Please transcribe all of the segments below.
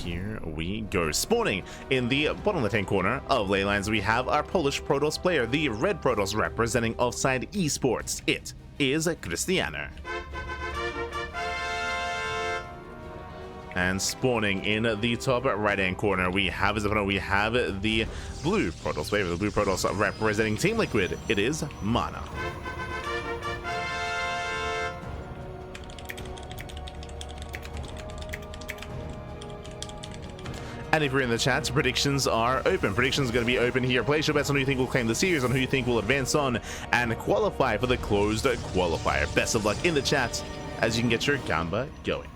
here we go. Spawning in the bottom left-hand corner of Leylines, we have our Polish Protoss player, the red Protoss representing Offside Esports. It is Krystianer. And spawning in the top right-hand corner, we have the blue Protoss player, the blue Protoss representing Team Liquid. It is MaNa. And if you're in the chat, predictions are open. Predictions are going to be open here. Place your bets on who you think will claim the series, on who you think will advance on and qualify for the closed qualifier. Best of luck in the chat as you can get your gamba going.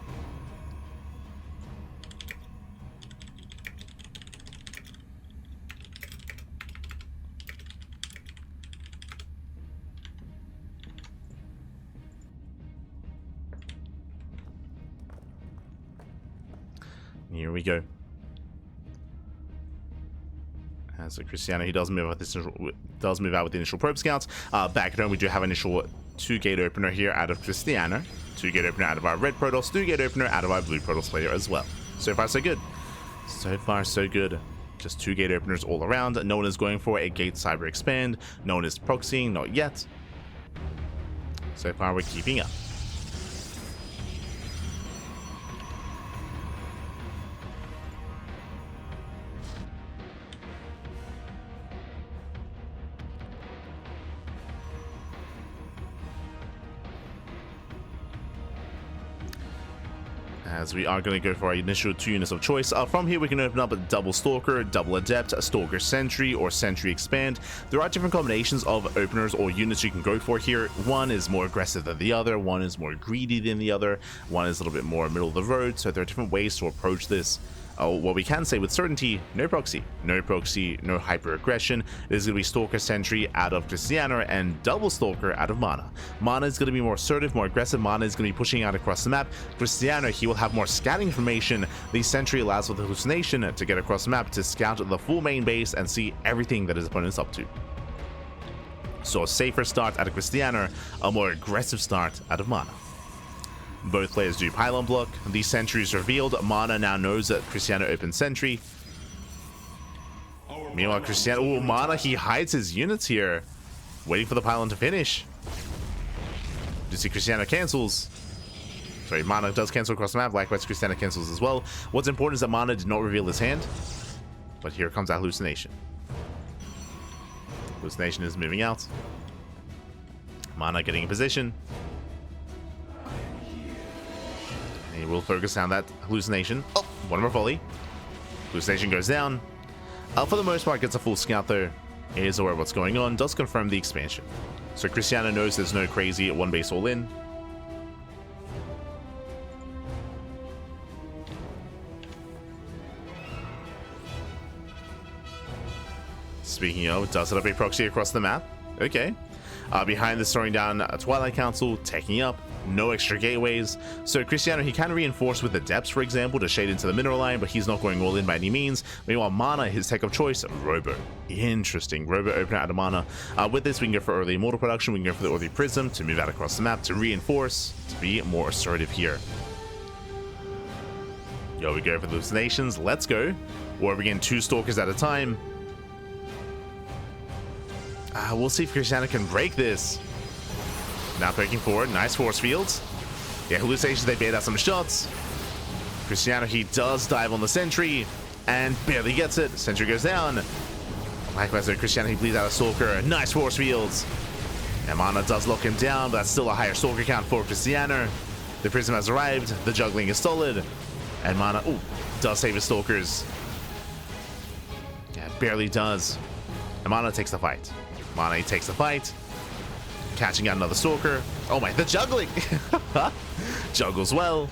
Here we go. So Krystianer, he does move out with the initial probe scouts. Back at home, we do have initial 2-gate opener here out of Krystianer, 2-gate opener out of our red Protoss, 2-gate opener out of our blue Protoss player as well. So far, so good. So far, so good. Just 2-gate openers all around. No one is going for a gate cyber expand. No one is proxying, not yet. So far, we're keeping up. As we are going to go for our initial 2 units of choice. From here, we can open up a double Stalker, double Adept, a Stalker Sentry, or Sentry Expand. There are different combinations of openers or units you can go for here. One is more aggressive than the other, one is more greedy than the other, one is a little bit more middle of the road, so there are different ways to approach this. What we can say with certainty, no proxy, no hyper aggression. This is going to be Stalker Sentry out of Krystianer and double Stalker out of MaNa. MaNa is going to be more assertive, more aggressive. MaNa is going to be pushing out across the map. Krystianer, he will have more scouting information. The Sentry allows for the hallucination to get across the map to scout the full main base and see everything that his opponent is up to. So a safer start out of Krystianer, a more aggressive start out of MaNa. Both players do pylon block. The Sentry is revealed. MaNa now knows that Krystianer opens Sentry. Meanwhile, Krystianer... Oh, MaNa, he hides his units here. Waiting for the pylon to finish. You see Krystianer cancels. Sorry, MaNa does cancel across the map. Likewise, Krystianer cancels as well. What's important is that MaNa did not reveal his hand. But here comes that hallucination. Hallucination is moving out. MaNa getting in position. He will focus on that hallucination. Oh, one more volley. Hallucination goes down. For the most part, gets a full scout though. Is aware of what's going on. Does confirm the expansion. So Krystianer knows there's no crazy one base all in. Speaking of, does set up a proxy across the map. Okay. Behind this, throwing down a Twilight Council, taking up. No extra gateways. So Krystianer, he can reinforce with the depths, for example, to shade into the mineral line, but he's not going all in by any means. Meanwhile, MaNa, his tech of choice, Robo. Interesting. Robo opener out of MaNa. With this, we can go for early immortal production. We can go for the early prism to move out across the map, to reinforce, to be more assertive here. Yo, we go for the hallucinations. Let's go. Or we get 2 stalkers at a time. We'll see if Krystianer can break this. Now poking forward, nice force fields. Yeah, hallucinations, they bait out some shots. Krystianer, he does dive on the Sentry and barely gets it. Sentry goes down. Likewise, Krystianer, he bleeds out a Stalker. Nice force fields. And MaNa does lock him down, but that's still a higher Stalker count for Krystianer. The Prism has arrived. The juggling is solid. And MaNa, does save his Stalkers. Yeah, barely does. And MaNa takes the fight. MaNa, he takes the fight. Catching out another Stalker. Oh my, the juggling! Juggles well.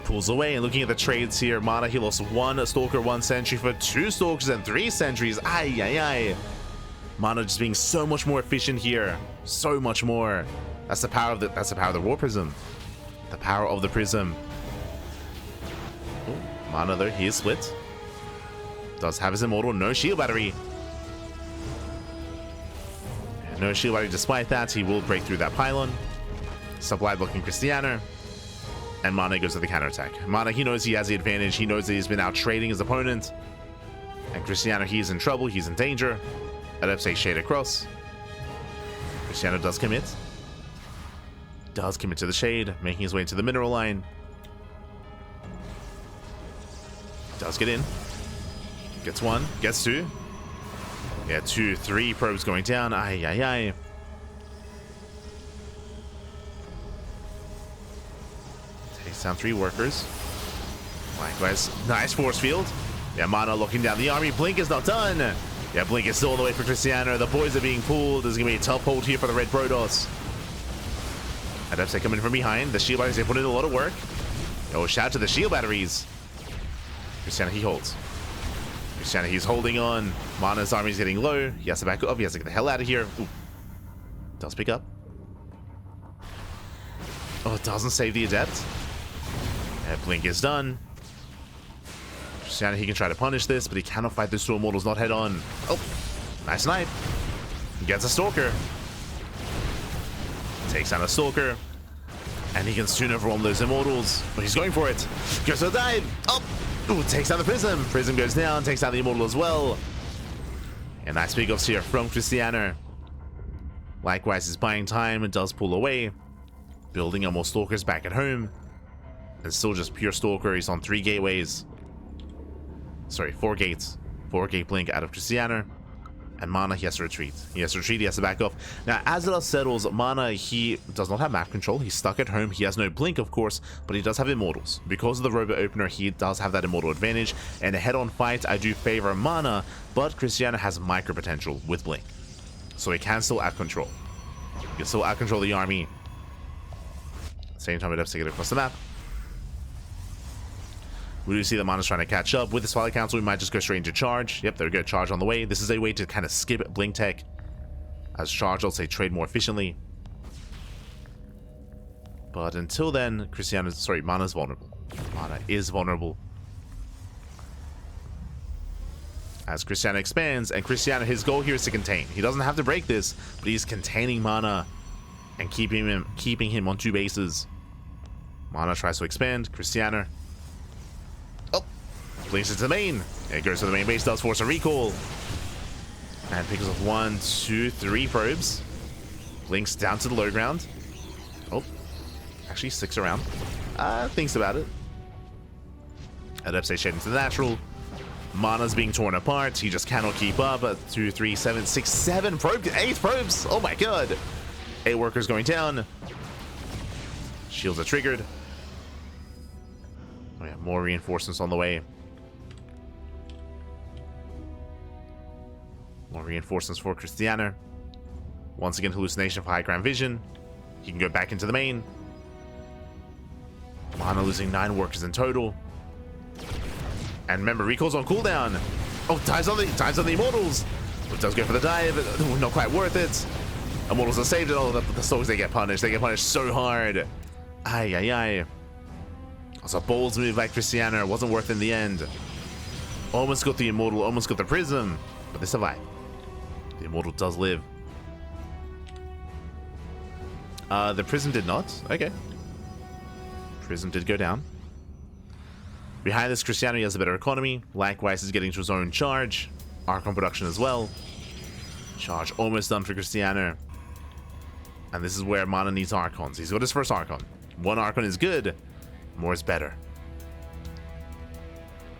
Pulls away, and looking at the trades here, MaNa, he lost 1 Stalker, 1 Sentry for 2 Stalkers and 3 Sentries. Ay, ay, ay. MaNa just being so much more efficient here. So much more. That's the power of the War Prism. The power of the Prism. MaNa, though, he is split. Does have his Immortal, no shield battery. No shield battery. Despite that, he will break through that pylon. Supply blocking Krystianer. And MaNa goes to the counterattack. MaNa, he knows he has the advantage. He knows that he's been out trading his opponent. And Krystianer, he's in trouble. He's in danger. Adepts a shade across. Krystianer does commit. Does commit to the shade, making his way into the mineral line. Does get in. Gets one. Gets two. Yeah, 2, 3 probes going down. Aye, aye, aye. Takes down 3 workers. Likewise, nice force field. Yeah, MaNa looking down the army. Blink is not done. Yeah, Blink is still on the way for Krystianer. The boys are being pulled. There's going to be a tough hold here for the Red Protoss. Adepts coming from behind. The shield batteries, they put in a lot of work. Oh, shout out to the shield batteries. Krystianer, he holds. Krystianer, he's holding on. MaNa's army's getting low. He has to back up. He has to get the hell out of here. Ooh. Does pick up. Oh, it doesn't save the Adept. Yeah, Blink is done. Krystianer, he can try to punish this, but he cannot fight those 2 Immortals, not head on. Oh, nice snipe. He gets a Stalker. Takes down a Stalker. And he can soon overwhelm those Immortals. But he's going for it. Goes to the dive. Oh! Ooh, takes down the Prism. Prism goes down, takes down the Immortal as well. And nice big offs here from Krystianer. Likewise, he's buying time and does pull away. Building up more Stalkers back at home. And still just pure Stalker. He's on 3 gateways. Sorry, 4 gates. 4 gate blink out of Krystianer. And MaNa, he has to retreat. He has to retreat, he has to back off. Now, as it all settles, MaNa, he does not have map control. He's stuck at home. He has no blink, of course, but he does have Immortals. Because of the Robo Opener, he does have that Immortal advantage. And a head-on fight, I do favor MaNa, but Krystianer has micro potential with blink. So he can still out-control. He can still out-control the army. Same time, it has to get across the map. We do see that MaNa's trying to catch up. With the Twilight Council, we might just go straight into charge. Yep, there we go, charge on the way. This is a way to kind of skip blink tech. As charge, I'll say trade more efficiently. But until then, MaNa's vulnerable. MaNa is vulnerable. As Krystianer expands, and Krystianer, his goal here is to contain. He doesn't have to break this, but he's containing MaNa and keeping him on 2 bases. MaNa tries to expand. Krystianer blinks into the main. It goes to the main base, does force a recall. And picks up 1, 2, 3 probes. Blinks down to the low ground. Oh, actually 6 around. Thinks about it. Adepts a shade into the natural. MaNa's being torn apart. He just cannot keep up. 2, 3, 7, 6, 7 probes. 8 probes. Oh my god. 8 workers going down. Shields are triggered. Oh yeah, more reinforcements on the way. More reinforcements for Krystianer. Once again, hallucination for high ground vision. He can go back into the main. MaNa losing 9 workers in total. And remember, recall's on cooldown. Oh, dives on the Immortals. But does go for the dive. Not quite worth it. Immortals are saved. Oh, the Stalkers, they get punished. They get punished so hard. Aye, aye, aye. It's a bold move by Krystianer. Wasn't worth it in the end. Almost got the Immortal. Almost got the Prism. But they survive. The Immortal does live. The Prism did not. Okay. Prism did go down. Behind this, Krystianer has a better economy. Likewise, he's getting to his own charge. Archon production as well. Charge almost done for Krystianer. And this is where MaNa needs Archons. He's got his first Archon. 1 Archon is good. More is better.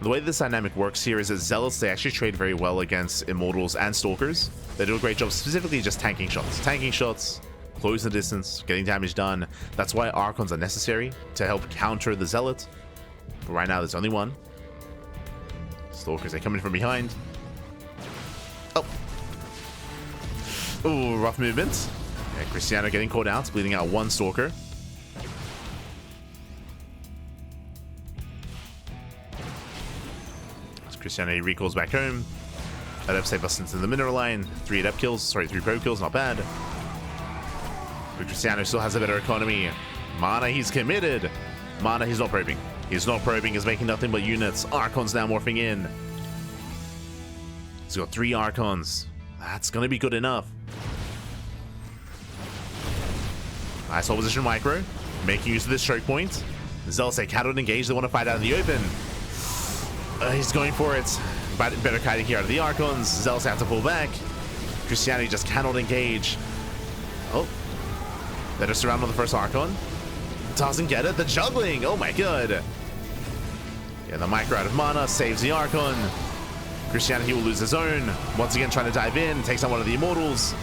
The way this dynamic works here is that Zealots, they actually trade very well against Immortals and Stalkers. They do a great job specifically just tanking shots. Tanking shots, closing the distance, getting damage done. That's why Archons are necessary to help counter the Zealot. But right now there's only 1. Stalkers, they come in from behind. Oh. Ooh, rough movement. Yeah, Krystianer getting caught out, bleeding out 1 Stalker. Krystianer recalls back home. Adept save us into the mineral line. 3 Adept kills. Sorry, 3 probe kills. Not bad. But Krystianer still has a better economy. MaNa, he's committed. MaNa, he's not probing. He's not probing. He's making nothing but units. Archons now morphing in. He's got 3 Archons. That's going to be good enough. Nice hold position micro. Making use of this choke point. Zealous, they cannot engage. They want to fight out in the open. He's going for it. But better kiting here out of the Archons. Zealous have to pull back. Krystianer just cannot engage. Oh. Better surround on the first Archon. Doesn't get it. The juggling. Oh my god. Yeah, the micro out of MaNa saves the Archon. Krystianer, he will lose his own. Once again, trying to dive in. Takes on one of the Immortals.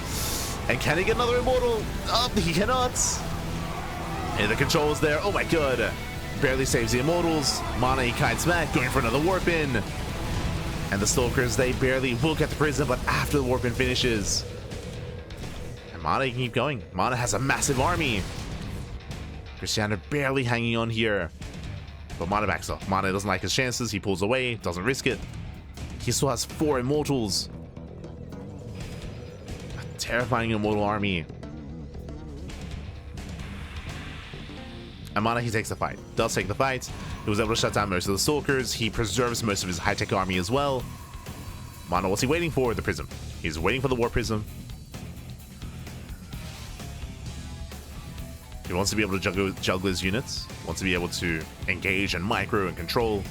And can he get another Immortal? Oh, he cannot. And the control is there. Oh my god. Barely saves the Immortals. MaNa, he kites back, going for another warp in. And the Stalkers, they barely will get the Prism, but after the warp in finishes. And MaNa can keep going. MaNa has a massive army. Krystianer barely hanging on here. But MaNa backs off. MaNa doesn't like his chances. He pulls away, doesn't risk it. He still has 4 Immortals. A terrifying Immortal army. And MaNa, he takes the fight. Does take the fight. He was able to shut down most of the Stalkers. He preserves most of his high-tech army as well. MaNa, what's he waiting for? The Prism. He's waiting for the War Prism. He wants to be able to juggle his units. Wants to be able to engage and micro and control.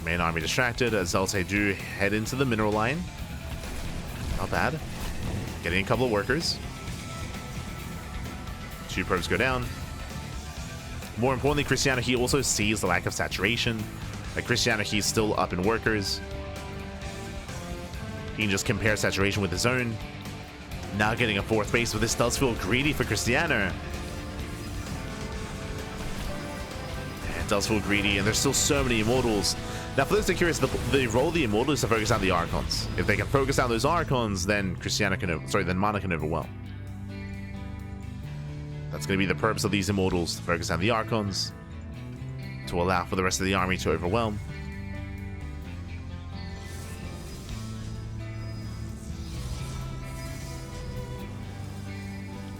Main army distracted as Zealous do head into the mineral line. Not bad. Getting a couple of workers. 2 probes go down. More importantly, Krystianer, he also sees the lack of saturation. Like Krystianer, he's still up in workers. He can just compare saturation with his own. Now getting a 4th base, but this does feel greedy for Krystianer. It does feel greedy, and there's still so many Immortals. Now, for those that are curious, the role of the Immortals is to focus on the Archons. If they can focus on those Archons, then then MaNa can overwhelm. That's going to be the purpose of these Immortals, to focus on the Archons, to allow for the rest of the army to overwhelm.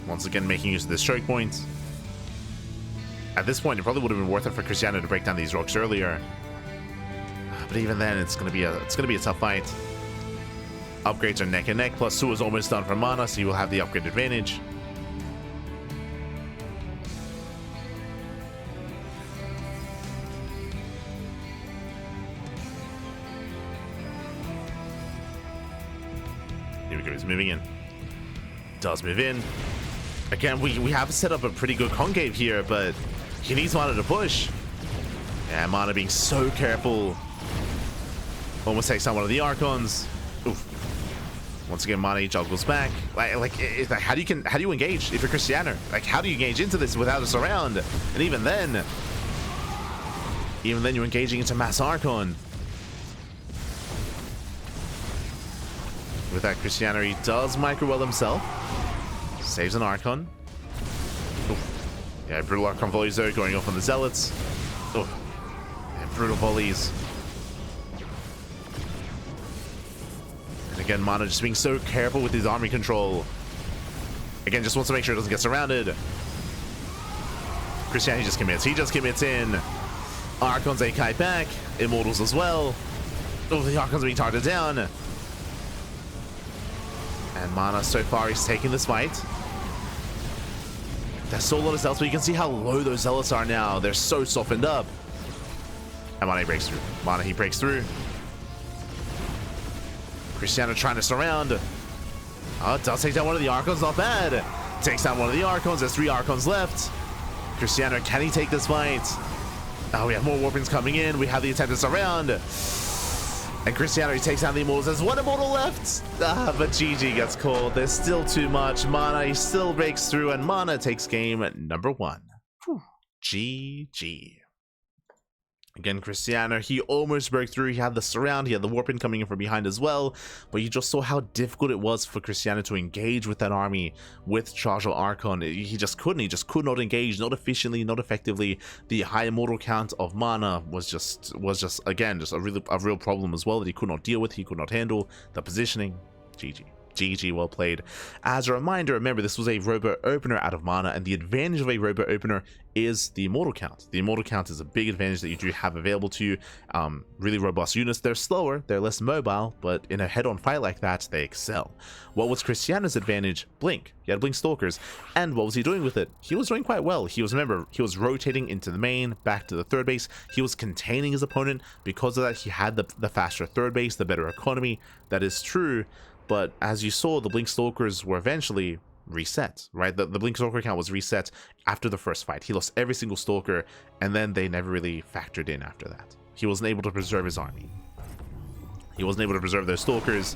Once again, making use of this choke point. At this point, it probably would have been worth it for Krystianer to break down these rocks earlier. But even then, it's going to be a tough fight. Upgrades are neck and neck, plus 2 is almost done for MaNa, so you will have the upgrade advantage. Here we go, he's moving in. Does move in. Again, we have set up a pretty good concave here, but he needs MaNa to push. Yeah, MaNa being so careful. Almost takes on one of the Archons. Oof. Once again, MaNa juggles back. How do you engage if you're Krystianer? Like, how do you engage into this without a surround? And even then you're engaging into Mass Archon. With that, Krystianer, he does micro-well himself. Saves an Archon. Oof. Yeah, brutal Archon volleys though, going off on the Zealots. Oof. Yeah, brutal volleys. And again, MaNa just being so careful with his army control. Again, just wants to make sure it doesn't get surrounded. Krystianer, he just commits in. Archons, they kite back. Immortals as well. Oh, the Archons are being targeted down. And MaNa, so far, he's taking this fight. There's still a lot of Zealots, but you can see how low those Zealots are now. They're so softened up. And MaNa breaks through. MaNa, he breaks through. Krystianer trying to surround. Oh, does take down one of the Archons, not bad. Takes down one of the Archons, there's 3 Archons left. Krystianer, can he take this fight? Oh, we have more Warpings coming in. We have the attempted surround. And Krystianer, he takes down the Immortals. There's 1 Immortal left. But GG gets called. There's still too much. MaNa, he still breaks through, and MaNa takes game number 1. Whew. GG. Again, Krystianer, he almost broke through. He had the surround, he had the warping coming in from behind as well, but you just saw how difficult it was for Krystianer to engage with that army with Chargel Archon. He could not engage, not efficiently, not effectively. The high immortal count of MaNa was just again, just a real problem as well that he could not deal with, he could not handle. The positioning, GG. GG, well played. As a reminder, remember, this was a robot opener out of MaNa, and the advantage of a robot opener is the immortal count. The immortal count is a big advantage that you do have available to you. Really robust units. They're slower, they're less mobile, but in a head-on fight like that, they excel. What was Krystianer's advantage? Blink. He had Blink Stalkers. And what was he doing with it? He was doing quite well. Remember, he was rotating into the main, back to the third base. He was containing his opponent. Because of that, he had the faster third base, the better economy. That is true. But as you saw, the Blink Stalkers were eventually reset, right? The Blink Stalker count was reset after the first fight. He lost every single Stalker, and then they never really factored in after that. He wasn't able to preserve his army. He wasn't able to preserve those Stalkers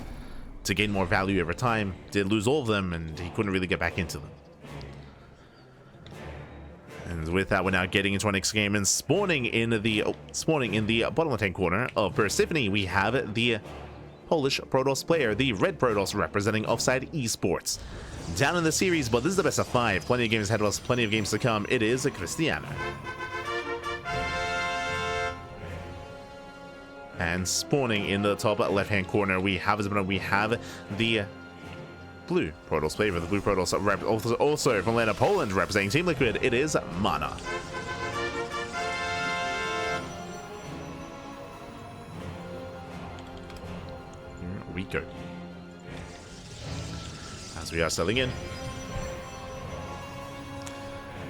to gain more value over time. Did lose all of them, and he couldn't really get back into them. And with that, we're now getting into our next game, and spawning in the bottom left-hand corner of Persephone, we have the Polish Protoss player, the Red Protoss, representing Offside Esports. Down in the series, but this is the best of 5. Plenty of games ahead of us, plenty of games to come. It is a Krystianer. And spawning in the top left-hand corner, we have the Blue Protoss player, the Blue Protoss, also from Lena, Poland, representing Team Liquid. It is MaNa. Here we go. As we are settling in.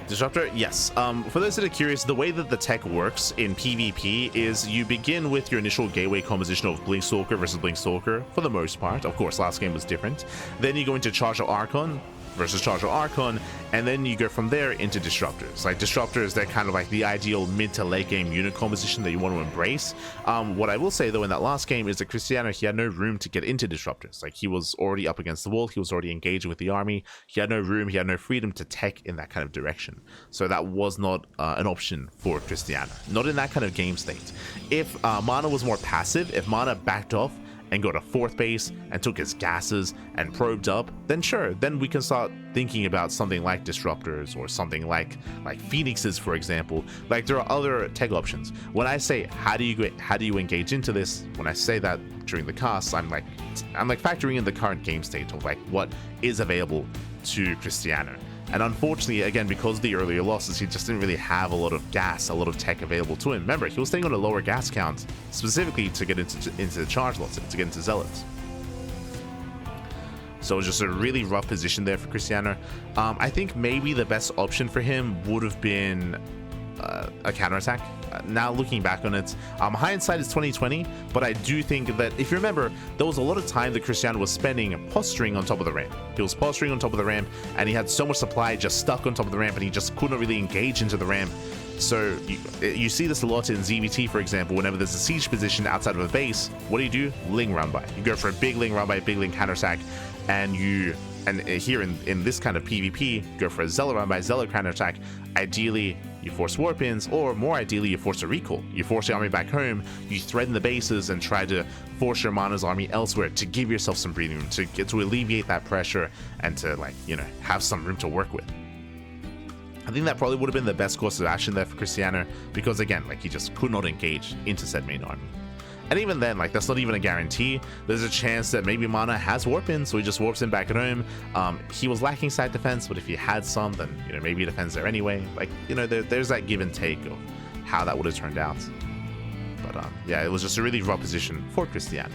Disruptor, yes. For those that are curious, the way that the tech works in PvP is you begin with your initial gateway composition of Blink Stalker versus Blink Stalker, for the most part. Of course, last game was different. Then you go into Charger Archon versus Charger Archon, and then you go from there into Disruptors. Like, Disruptors, they're kind of like the ideal mid to late game unit composition that you want to embrace. What I will say, though, in that last game is that Krystianer, he had no room to get into Disruptors. Like, he was already up against the wall, he was already engaging with the army, he had no room, he had no freedom to tech in that kind of direction. So that was not an option for Krystianer. Not in that kind of game state. If MaNa was more passive, if MaNa backed off and got a fourth base and took his gases and probed up, then sure, then we can start thinking about something like Disruptors or something like Phoenixes, for example. Like, there are other tech options. When I say how do you engage into this, when I say that during the cast, I'm like factoring in the current game state of like what is available to Krystianer. And unfortunately, again, because of the earlier losses, he just didn't really have a lot of gas, a lot of tech available to him. Remember, he was staying on a lower gas count, specifically to get into the charge lots, to get into Zealots. So it was just a really rough position there for Krystianer. I think maybe the best option for him would have been a counterattack. Now looking back on it, hindsight is 2020, but I do think that if you remember, there was a lot of time that Krystianer was spending posturing on top of the ramp. He was posturing on top of the ramp, and he had so much supply just stuck on top of the ramp, and he just couldn't really engage into the ramp. So you see this a lot in ZVT, for example. Whenever there's a siege position outside of a base, what do? Ling run by. You go for a big Ling run by, big Ling counterattack, and here in this kind of PvP, go for a Zealot run by, Zealot counterattack. Ideally, you force warp-ins, or more ideally, you force a recall. You force your army back home, you threaten the bases, and try to force your MaNa's army elsewhere to give yourself some breathing room, to alleviate that pressure, and to, like, you know, have some room to work with. I think that probably would have been the best course of action there for Krystianer, because again, like, he just could not engage into said main army. And even then, like, that's not even a guarantee. There's a chance that maybe MaNa has warp-in, so he just warps in back at home. He was lacking side defense, but if he had some, then, you know, maybe he defends there anyway. Like, you know, there's that give and take of how that would have turned out. But yeah, it was just a really rough position for Krystianer.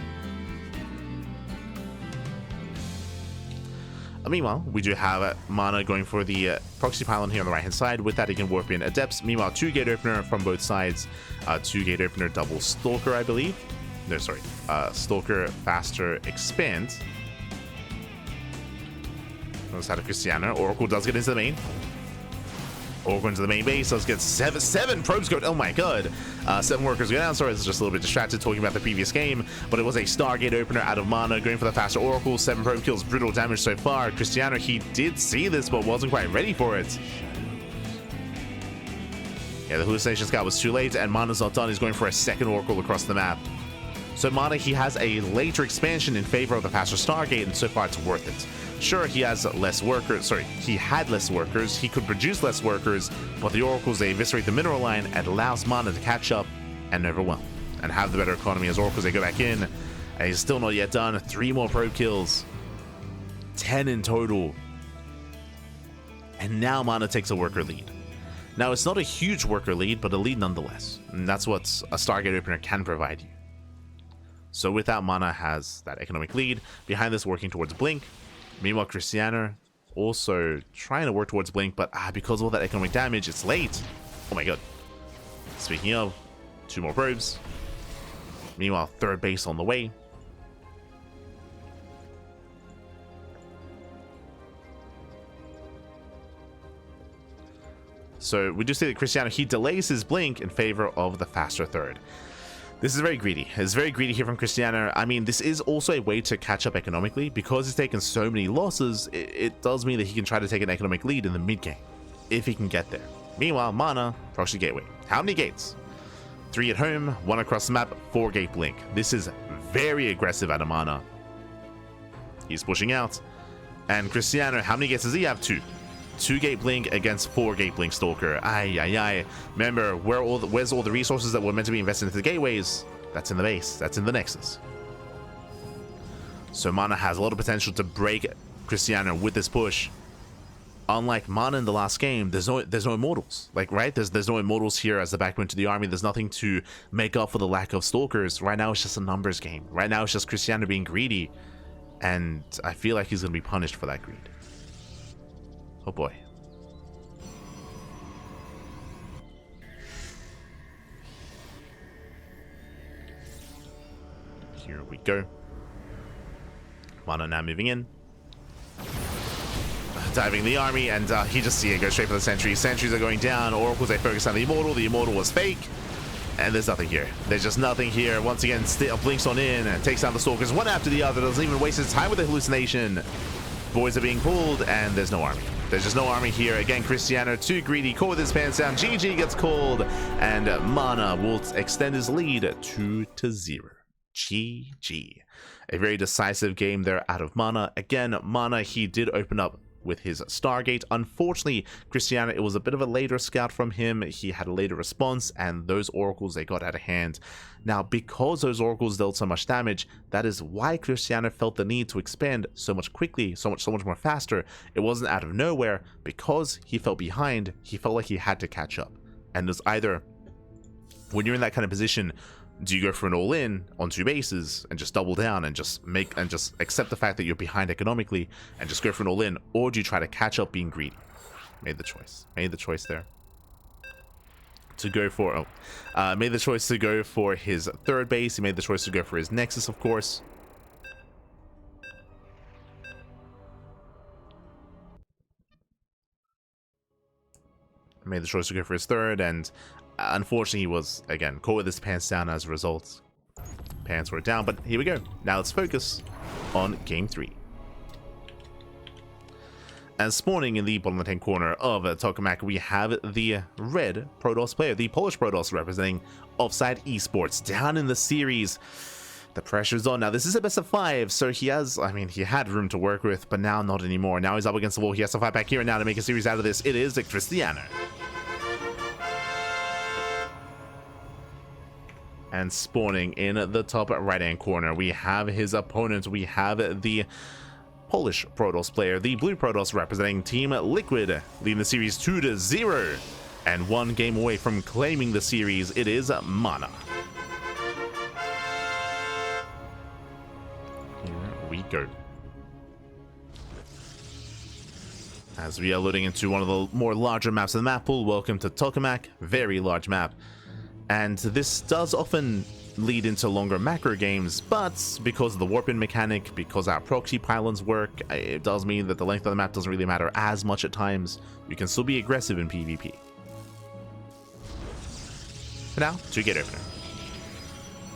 Meanwhile, we do have MaNa going for the proxy pylon here on the right hand side. With that, he can warp in Adepts. Meanwhile, 2 gate opener from both sides. 2 gate opener double Stalker, I believe. No, sorry. Stalker, faster, expand. Notice how to Krystianer. Oracle does get into the main. Oracle into the main base. Let's get seven probes going. Oh my god. 7 workers go down. Sorry, I was just a little bit distracted talking about the previous game, but it was a Stargate opener out of MaNa going for the faster Oracle. 7 probe kills, brutal damage so far. Krystianer, he did see this, but wasn't quite ready for it. Yeah, the hallucination scout was too late, and MaNa's not done. He's going for a second Oracle across the map. So MaNa, he has a later expansion in favor of the faster Stargate, and so far it's worth it. Sure, he has less workers. Sorry, he had less workers. He could produce less workers, but the Oracles, they eviscerate the mineral line and allows MaNa to catch up and overwhelm and have the better economy as Oracles, they go back in. And he's still not yet done. 3 more probe kills. 10 in total. And now MaNa takes a worker lead. Now, it's not a huge worker lead, but a lead nonetheless. And that's what a Stargate opener can provide you. So with that, MaNa has that economic lead. Behind this, working towards Blink. Meanwhile, Krystianer also trying to work towards Blink, but because of all that economic damage, it's late. Oh my god. Speaking of, 2 more probes. Meanwhile, third base on the way. So we do see that Krystianer, he delays his Blink in favor of the faster third. This is very greedy. It's very greedy here from Krystianer. I mean, this is also a way to catch up economically. Because he's taken so many losses, it does mean that he can try to take an economic lead in the mid game, if he can get there. Meanwhile, MaNa, proxy gateway. How many gates? 3 at home, 1 across the map, 4 gate Blink. This is very aggressive out of MaNa. He's pushing out. And Krystianer, how many gates does he have? 2. 2 gate Blink against 4 gate Blink Stalker. Aye. Remember, where's all the resources that were meant to be invested into the gateways? That's in the base. That's in the Nexus. So MaNa has a lot of potential to break Krystianer with this push. Unlike MaNa in the last game, there's no immortals. Like, right? There's no immortals here as the backbone to the army. There's nothing to make up for the lack of Stalkers. Right now, it's just a numbers game. Right now, it's just Krystianer being greedy. And I feel like he's going to be punished for that greed. Oh boy. Here we go. MaNa now moving in. Diving the army, and he just goes straight for the sentries. Sentries are going down. Oracles, they focus on the immortal. The immortal was fake. And there's nothing here. There's just nothing here. Once again, blinks on in and takes down the stalkers one after the other. Doesn't even waste his time with the hallucination. Boys are being pulled, and there's no army. There's just no army here. Again, Krystianer too greedy. Caught with his pants down. GG gets called, and MaNa will extend his lead 2-0. GG. A very decisive game there out of MaNa. Again, MaNa, he did open up with his Stargate. Unfortunately, Krystianer, it was a bit of a later scout from him. He had a later response, and those oracles, they got out of hand. Now, because those oracles dealt so much damage, that is why Krystianer felt the need to expand so much quickly, so much more faster. It wasn't out of nowhere. Because he felt behind, he felt like he had to catch up. And it's either, when you're in that kind of position, do you go for an all-in on 2 bases and just double down and just accept the fact that you're behind economically and just go for an all-in, or do you try to catch up being greedy? Made the choice there to go for made the choice to go for his 3rd base. He made the choice to go for his Nexus, of course. Made the choice to go for his 3rd, and unfortunately, he was, again, caught with his pants down as a result. Pants were down, but here we go. Now let's focus on Game 3. And spawning in the bottom left-hand corner of Tokamak, we have the red Protoss player, the Polish Protoss representing Offside Esports, down in the series. The pressure's on. Now, this is a best of 5, so he has, he had room to work with, but now not anymore. Now he's up against the wall. He has to fight back here and now to make a series out of this. It is Krystianer. And spawning in the top right-hand corner, we have his opponent. We have the Polish Protoss player, the blue Protoss representing Team Liquid, leading the series 2-0. And 1 game away from claiming the series, it is MaNa. Here we go. As we are loading into one of the more larger maps of the map pool, welcome to Tokamak, very large map. And this does often lead into longer macro games, but because of the warp-in mechanic, because our proxy pylons work, it does mean that the length of the map doesn't really matter as much at times. You can still be aggressive in PvP. For now, 2-gate opener.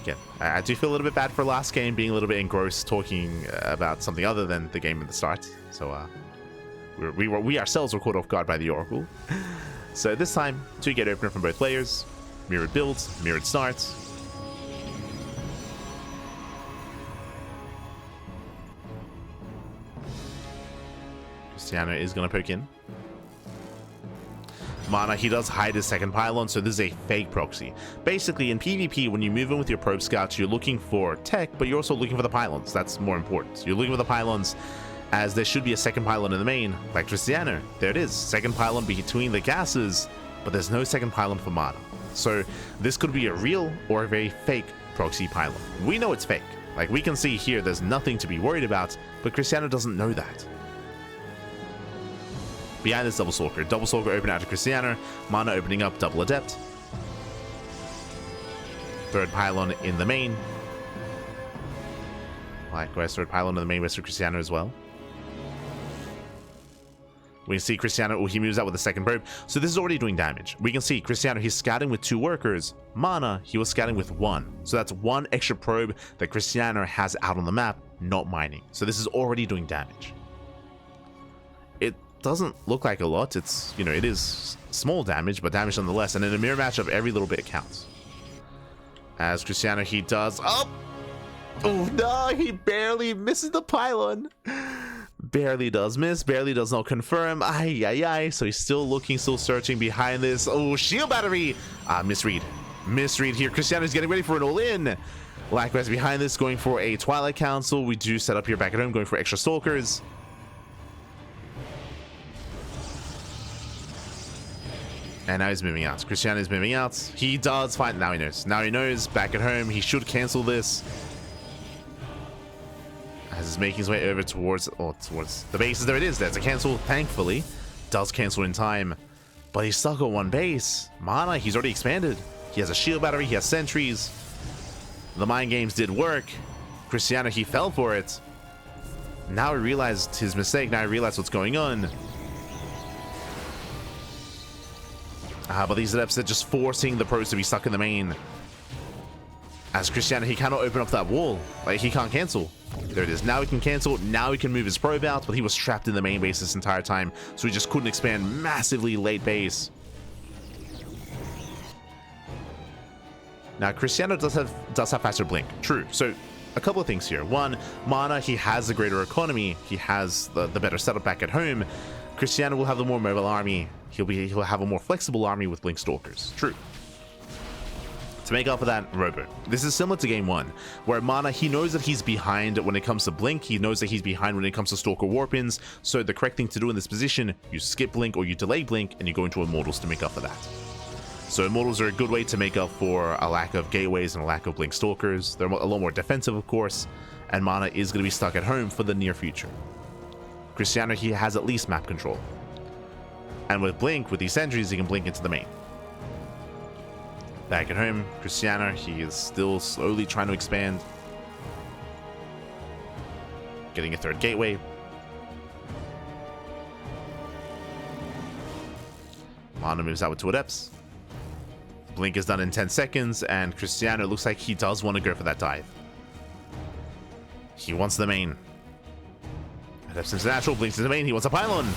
Again, I do feel a little bit bad for last game, being a little bit engrossed talking about something other than the game at the start. So we ourselves were caught off guard by the Oracle. So this time, 2-gate opener from both players. Mirrored builds, mirrored starts. Krystianer is going to poke in. MaNa, he does hide his 2nd pylon, so this is a fake proxy. Basically, in PvP, when you move in with your probe scouts, you're looking for tech, but you're also looking for the pylons. That's more important. You're looking for the pylons, as there should be a second pylon in the main, like Krystianer. There it is, second pylon between the gases, but there's no second pylon for MaNa. So this could be a real or a very fake proxy pylon. We know it's fake. Like, we can see here, there's nothing to be worried about, but Krystianer doesn't know that. Behind this double stalker open out to Krystianer, MaNa opening up double adept. Third pylon in the main. Likewise, third pylon in the main with Krystianer as well. We can see Krystianer, he moves out with the second probe. So this is already doing damage. We can see Krystianer, he's scouting with 2 workers. MaNa, he was scouting with 1. So that's 1 extra probe that Krystianer has out on the map, not mining. So this is already doing damage. It doesn't look like a lot. It's, you know, it is small damage, but damage nonetheless. And in a mirror match of every little bit counts. As Krystianer, he does... Oh no, he barely misses the pylon. Barely does miss, barely does not confirm. Ay, ay, ay. So he's still looking, still searching behind this. Oh, shield battery. Misread. Misread here. Krystianer's getting ready for an all-in. Likewise, behind this, going for a Twilight Council. We do set up here back at home, going for extra stalkers. And now he's moving out. Krystianer is moving out. He does find... Now he knows. Now he knows. Back at home, he should cancel this. As he's making his way over towards the bases. There it is. There's a cancel, thankfully. Does cancel in time. But he's stuck on one base. MaNa, he's already expanded. He has a shield battery. He has sentries. The mind games did work. Krystianer, he fell for it. Now he realized his mistake. Now he realized what's going on. But these adepts are just forcing the pros to be stuck in the main. As Krystianer, he cannot open up that wall. Like, he can't cancel. There it is. Now he can cancel. Now he can move his probe out, but he was trapped in the main base this entire time, so he just couldn't expand massively late base. Now, Krystianer does have faster blink. True. So, a couple of things here. One, MaNa, he has a greater economy. He has the better setup back at home. Krystianer will have the more mobile army. He'll have a more flexible army with blink stalkers. True. To make up for that, Robo. This is similar to game 1, where MaNa, he knows that he's behind when it comes to blink. He knows that he's behind when it comes to stalker warpins. So the correct thing to do in this position, you skip blink or you delay blink, and you go into immortals to make up for that. So immortals are a good way to make up for a lack of gateways and a lack of blink stalkers. They're a lot more defensive, of course, and MaNa is going to be stuck at home for the near future. Krystianer, he has at least map control. And with blink, with these sentries, he can blink into the main. Back at home, Krystianer, he is still slowly trying to expand. Getting a third gateway. MaNa moves out with 2 adepts. Blink is done in 10 seconds, and Krystianer looks like he does want to go for that dive. He wants the main. Adepts into natural, blinks into the main, he wants a pylon.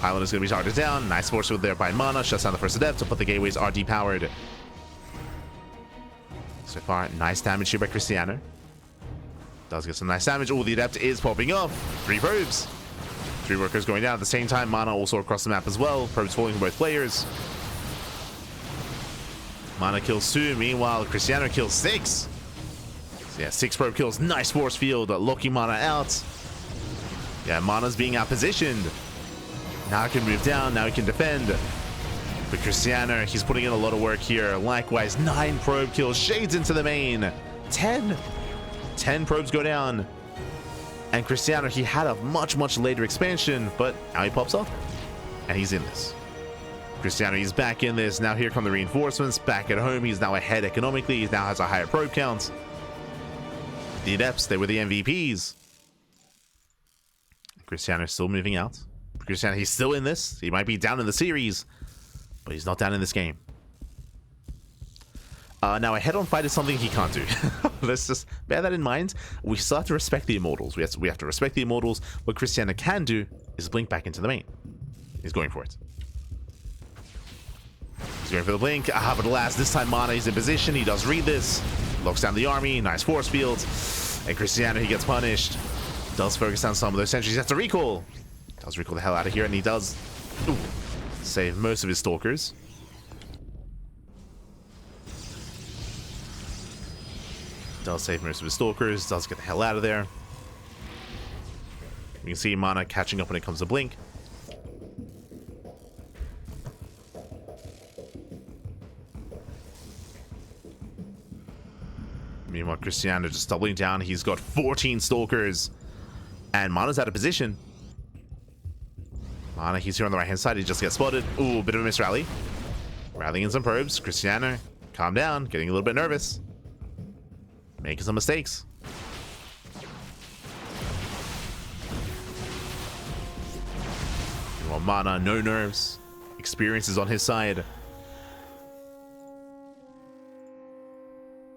Pylon is going to be targeted down. Nice force field there by MaNa, shuts down the first adept, but the gateways are depowered. So far, nice damage here by Krystianer. Does get some nice damage. Oh, the adept is popping off. 3 probes. 3 workers going down at the same time. MaNa also across the map as well. Probes falling from both players. MaNa kills 2. Meanwhile, Krystianer kills 6. So yeah, 6 probe kills. Nice force field. Locking MaNa out. Yeah, MaNa's being outpositioned. Now he can move down. Now he can defend. But Krystianer, he's putting in a lot of work here. Likewise, 9 probe kills. Shades into the main. 10 probes go down. And Krystianer, he had a much, much later expansion, but now he pops up. And he's in this. Krystianer, he's back in this. Now here come the reinforcements. Back at home, he's now ahead economically. He now has a higher probe count. The adepts, they were the MVPs. Krystianer still moving out. Krystianer, he's still in this. He might be down in the series, but he's not down in this game. Now, a head-on fight is something he can't do. Let's just bear that in mind. We still have to respect the immortals. We have to respect the immortals. What Krystianer can do is blink back into the main. He's going for it. He's going for the blink. But alas, this time MaNa is in position. He does read this. Locks down the army. Nice force field. And Krystianer, he gets punished. Does focus on some of those sentries. He has to recall. Does recall the hell out of here, and he does save most of his stalkers. Does save most of his stalkers. Does get the hell out of there. You can see MaNa catching up when it comes to Blink. Meanwhile, Krystianer just doubling down. He's got 14 Stalkers. And MaNa's out of position. MaNa, he's here on the right-hand side. He just gets spotted. Ooh, bit of a miss rally. Rallying in some probes. Krystianer, calm down. Getting a little bit nervous. Making some mistakes. Meanwhile, MaNa, no nerves. Experience is on his side.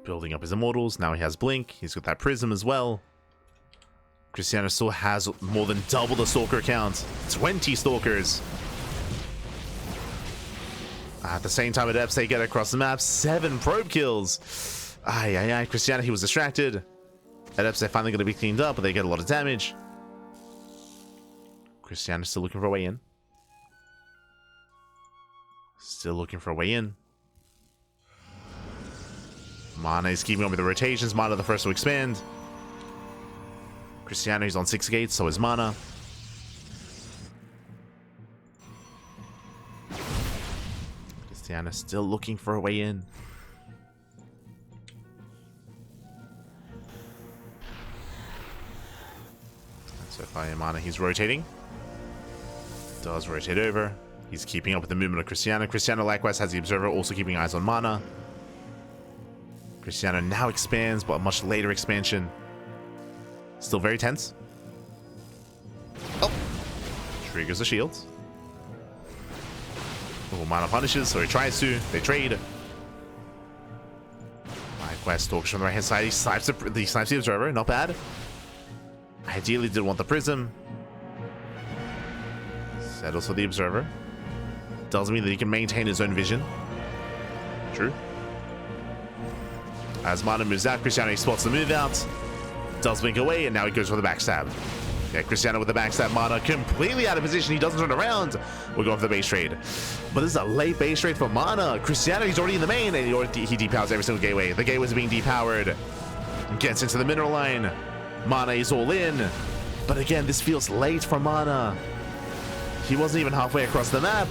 Building up his immortals. Now he has Blink. He's got that Prism as well. Krystianer still has more than double the Stalker count. 20 Stalkers. At the same time, Adepts, they get across the map. 7 probe kills. Ay. Krystianer, he was distracted. Adepts, they're finally going to be cleaned up, but they get a lot of damage. Krystianer still looking for a way in. Still looking for a way in. MaNa is keeping up with the rotations. MaNa the first to expand. Krystianer, he's on 6 gates, so is MaNa. Krystianer still looking for a way in. So far, MaNa, he's rotating. Does rotate over. He's keeping up with the movement of Krystianer. Krystianer likewise has the Observer, also keeping eyes on MaNa. Krystianer now expands, but a much later expansion. Still very tense. Oh! Triggers the shields. Oh, MaNa punishes, so he tries to. They trade. Likewise, Stalkers from the right hand side. He snipes the Observer. Not bad. Ideally, did want the Prism. Settles for the Observer. Doesn't mean that he can maintain his own vision. True. As MaNa moves out, Krystianer, he spots the move out. Does blink away, and now he goes for the backstab. Yeah, Krystianer with the backstab. MaNa completely out of position. He doesn't turn around. We're going for the base trade. But this is a late base trade for MaNa. Krystianer, he's already in the main, and he depowers every single gateway. The gateways are being depowered. Gets into the mineral line. MaNa is all in. But again, this feels late for MaNa. He wasn't even halfway across the map.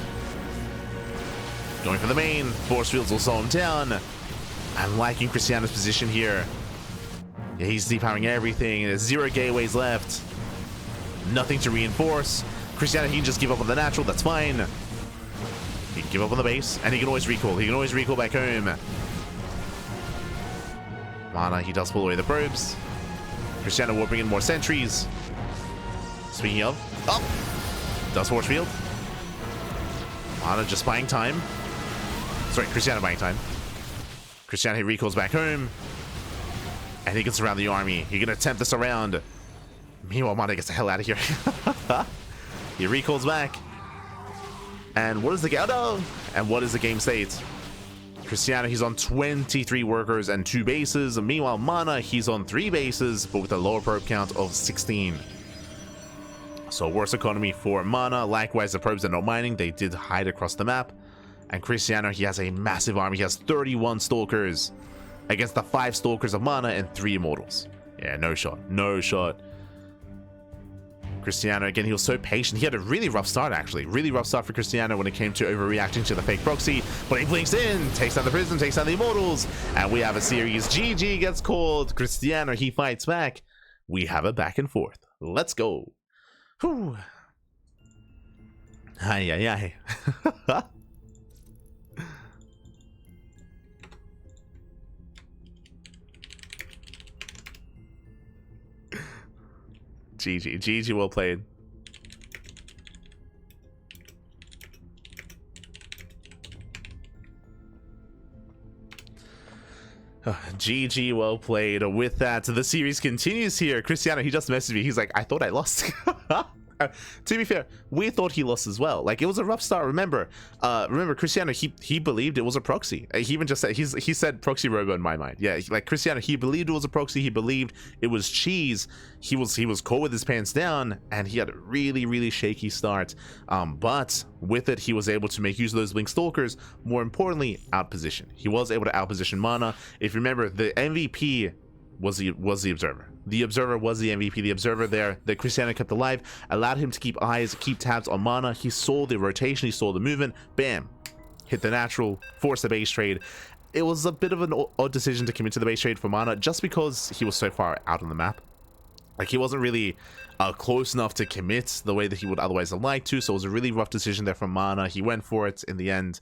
Going for the main. Force fields will slow him down. I'm liking Krystianer's position here. Yeah, he's depowering everything. There's 0 gateways left. Nothing to reinforce. Krystianer, he can just give up on the natural. That's fine. He can give up on the base, and he can always recall. He can always recall back home. MaNa, he does pull away the probes. Krystianer will bring in more sentries. Speaking of, does force field. MaNa just buying time. Sorry, Krystianer buying time. Krystianer, he recalls back home. And he can surround the army. He can attempt this around. Meanwhile, MaNa gets the hell out of here. He recalls back. And what is the game? And what is the game state? Krystianer, he's on 23 workers and 2 bases. Meanwhile, MaNa, he's on 3 bases, but with a lower probe count of 16. So worse economy for MaNa. Likewise, the probes are not mining. They did hide across the map. And Krystianer, he has a massive army. He has 31 Stalkers against the 5 Stalkers of MaNa and 3 Immortals. Yeah, no shot. No shot. Krystianer, again, he was so patient. He had a really rough start, actually. Really rough start for Krystianer when it came to overreacting to the fake proxy. But he blinks in, takes down the Prism, takes down the Immortals. And we have a series. GG gets called. Krystianer, he fights back. We have a back and forth. Let's go. Whew. Ay. GG, well played. GG, well played. With that, the series continues here. Krystianer, he just messaged me. He's like, I thought I lost. To be fair, we thought he lost as well. Like, it was a rough start. Remember Krystianer, he believed it was a proxy. He even just said, he said proxy robo in my mind. Yeah, like Krystianer, he believed it was a proxy. He believed it was cheese. He was caught with his pants down, and he had a really shaky start. But with it, he was able to make use of those Blink Stalkers. More importantly, outposition. He was able to outposition MaNa. If you remember, the MVP was the Observer. The Observer was the MVP. The Observer there that Krystianer kept alive allowed him to keep tabs on MaNa. He saw the rotation, he saw the movement, bam, hit the natural, forced the base trade. It was a bit of an odd decision to commit to the base trade for MaNa just because he was so far out on the map. Like, he wasn't really close enough to commit the way that he would otherwise have liked to, so it was a really rough decision there from MaNa. He went for it. In the end,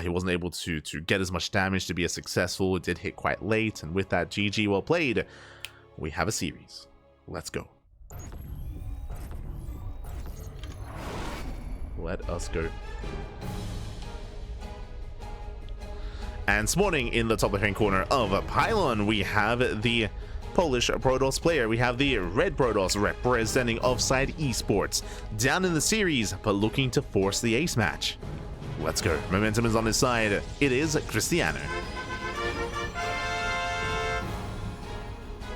he wasn't able to get as much damage to be as successful. It did hit quite late, and with that, GG, well played. We have a series. Let's go. Let us go. And spawning in the top left-hand corner of Pylon, we have the Polish Protoss player. We have the red Protoss representing Offside Esports, down in the series, but looking to force the ace match. Let's go. Momentum is on his side. It is Krystianer.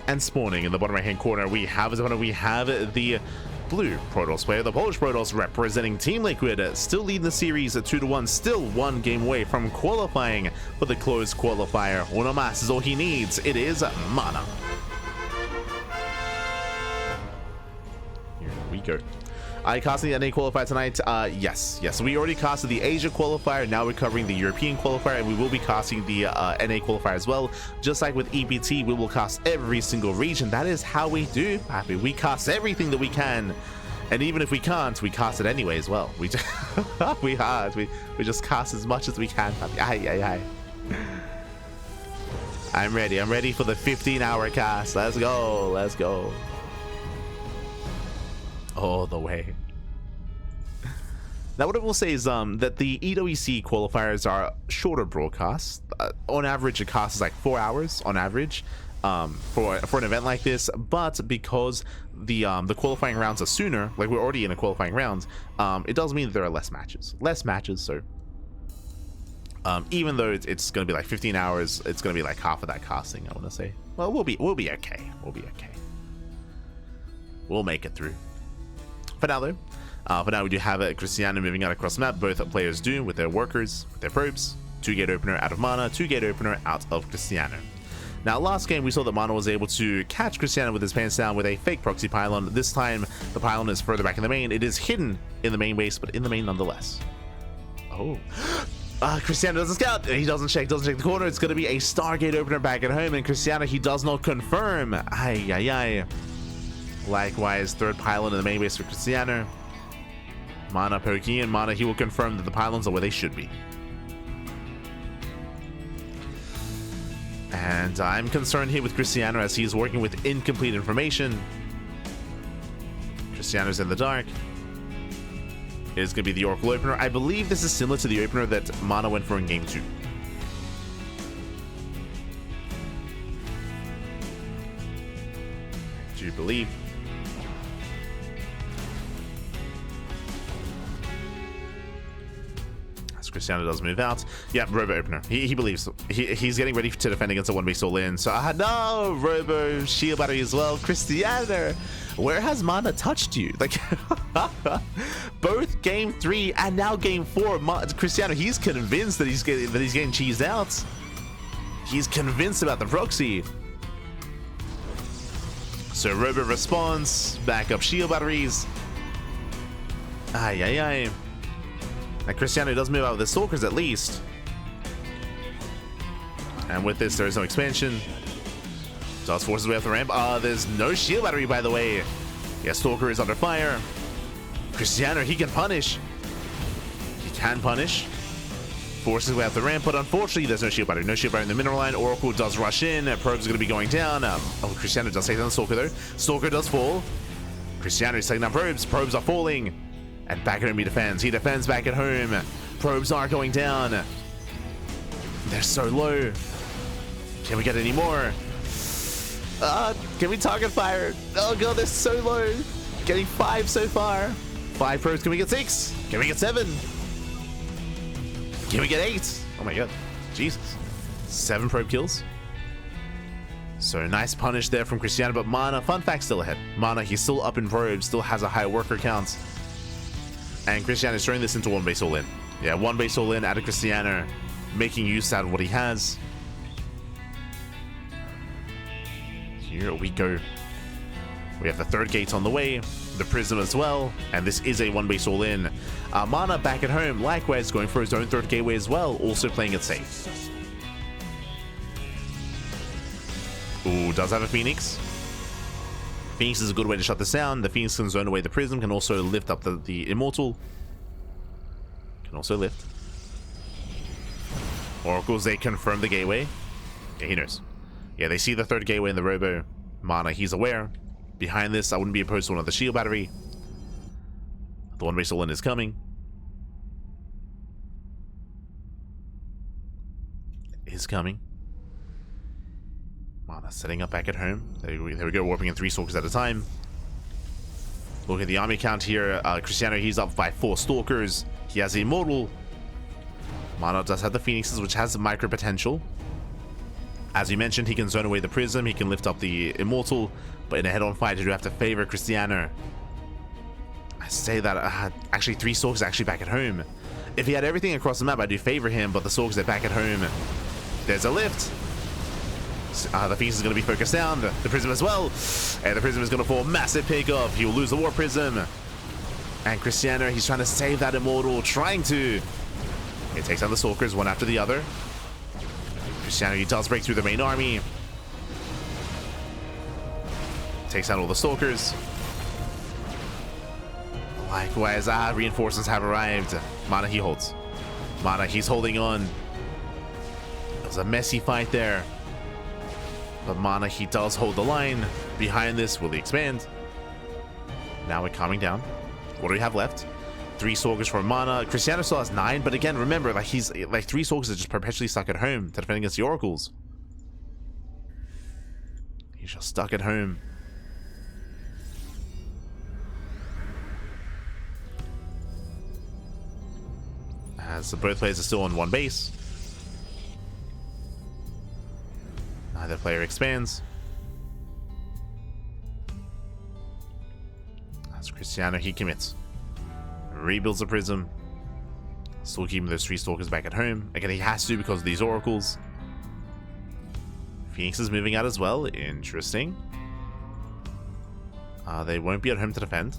And spawning in the bottom right-hand corner, we have the blue Protoss player, the Polish Protoss representing Team Liquid, still leading the series at 2-1, still one game away from qualifying for the closed qualifier. Uno más is all he needs. It is MaNa. Here we go. I casting the NA qualifier tonight. Yes. We already casted the Asia qualifier. Now we're covering the European qualifier, and we will be casting the NA qualifier as well. Just like with EPT, we will cast every single region. That is how we do, Pappy. We cast everything that we can, and even if we can't, we cast it anyway as well. We just we just cast as much as we can, Pappy. Aye. I'm ready for the 15-hour cast. Let's go. All the way. Now, what I will say is that the EWC qualifiers are shorter broadcasts. On average, a cast is like 4 hours on average for an event like this. But because the qualifying rounds are sooner, like we're already in a qualifying round, it does mean that there are less matches. So even though it's going to be like 15 hours, it's going to be like half of that casting. I want to say. Well, we'll be okay. We'll make it through. For now, though, we do have Krystianer moving out across the map. Both players do with their workers, with their probes. 2-gate opener out of MaNa, 2-gate opener out of Krystianer. Now, last game, we saw that MaNa was able to catch Krystianer with his pants down with a fake proxy pylon. This time, the pylon is further back in the main. It is hidden in the main base, but in the main nonetheless. Oh. Krystianer doesn't scout. He doesn't check the corner. It's going to be a Stargate opener back at home, and Krystianer, he does not confirm. Ay. Likewise, third pylon in the main base for Krystianer. MaNa poking in. MaNa, he will confirm that the pylons are where they should be. And I'm concerned here with Krystianer as he is working with incomplete information. Krystianer's in the dark. It is going to be the Oracle opener. I believe this is similar to the opener that MaNa went for in Game 2. I do believe. Krystianer does move out. Yeah, Robo opener. He believes he's getting ready to defend against a 1-base all-in. So no, Robo shield battery as well. Krystianer, where has MaNa touched you? Like both Game 3 and now Game 4, Krystianer, he's convinced that he's getting cheesed out. He's convinced about the proxy. So Robo responds, backup shield batteries. Ay. And Krystianer does move out with the Stalkers at least. And with this, there is no expansion. Does force his way up the ramp. There's no shield battery, by the way. Yeah, Stalker is under fire. Krystianer, he can punish. Forces his way up the ramp, but unfortunately, there's no shield battery. No shield battery in the mineral line. Oracle does rush in. Probe's going to be going down. Krystianer does take down the Stalker, though. Stalker does fall. Krystianer is taking down probes. Probes are falling. And back at home he defends. He defends back at home. Probes are going down. They're so low. Can we get any more? Can we target fire? Oh god, they're so low. Getting 5 so far. 5 probes. Can we get 6? Can we get 7? Can we get 8? Oh my god. Jesus. 7 probe kills. So nice punish there from Krystianer, but MaNa, fun fact, still ahead. MaNa, he's still up in probes, still has a high worker count. And Krystianer is throwing this into 1-base all-in. Yeah, 1-base all-in out of Krystianer, making use out of what he has. here we go. We have the third gate on the way, the Prism as well, and this is a one-base all-in. MaNa back at home, likewise going for his own third gateway as well, also playing it safe. Ooh, does have a Phoenix. Phoenix is a good way to shut this down. The Phoenix can zone away the Prism, can also lift up the Immortal. Can also lift. Oracles, they confirm the gateway. Yeah, he knows. Yeah, they see the third gateway in the Robo. MaNa, he's aware. Behind this, I wouldn't be opposed to another shield battery. The one-base all-in is coming. Is coming. MaNa setting up back at home. There we go, warping in 3 Stalkers at a time. Look at the army count here. Krystianer, he's up by 4 Stalkers. He has the Immortal. MaNa does have the Phoenixes, which has micro potential. As you mentioned, he can zone away the Prism, he can lift up the Immortal, but in a head-on fight, you do have to favor Krystianer. I say that, actually 3 Stalkers actually back at home. If he had everything across the map, I do favor him, but the Stalkers are back at home. There's a lift. The Phoenix is going to be focused down, the Prism as well, and the Prism is going to fall massive pickup. He will lose the War Prism. And Krystianer, he's trying to save that Immortal, trying to. He takes down the Stalkers one after the other. Krystianer, he does break through the main army. Takes out all the Stalkers. Likewise, reinforcements have arrived. MaNa, he holds. MaNa, he's holding on. It was a messy fight there. But MaNa, he does hold the line. Behind this, will he expand? Now we're calming down. What do we have left? 3 Stalkers for MaNa. Krystianer still has 9, but again, remember, like he's like 3 Stalkers are just perpetually stuck at home to defend against the Oracles. He's just stuck at home. As both players are still on one base. Neither player expands. As Krystianer, he commits. Rebuilds the Prism. Still keeping those 3 Stalkers back at home. Again, he has to because of these Oracles. Phoenix is moving out as well. Interesting. They won't be at home to defend.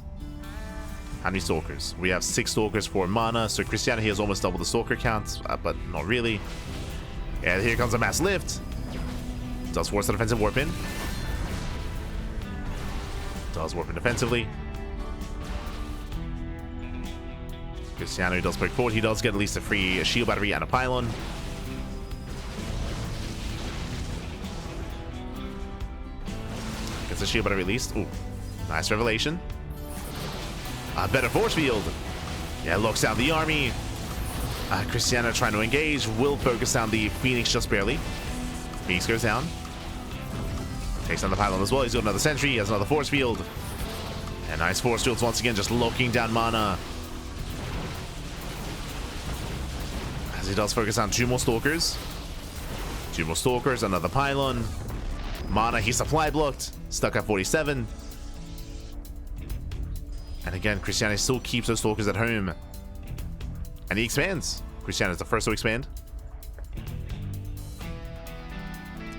How many Stalkers? We have 6 Stalkers for MaNa. So Krystianer, he has almost double the Stalker count, but not really. And here comes a mass lift. Does force the defensive warp in. Does warp in defensively. Krystianer does poke forward. He does get at least a free shield battery and a pylon. Gets a shield battery released. Ooh, nice revelation. A better force field. Yeah, locks down the army. Krystianer trying to engage. Will focus down the Phoenix just barely. Phoenix goes down. Takes down the pylon as well. He's got another sentry. He has another force field. And nice force fields once again, just locking down MaNa. As he does focus on 2 more Stalkers. 2 more Stalkers, another pylon. MaNa, he's supply blocked. Stuck at 47. And again, Krystianer still keeps those Stalkers at home. And he expands. Krystianer is the first to expand.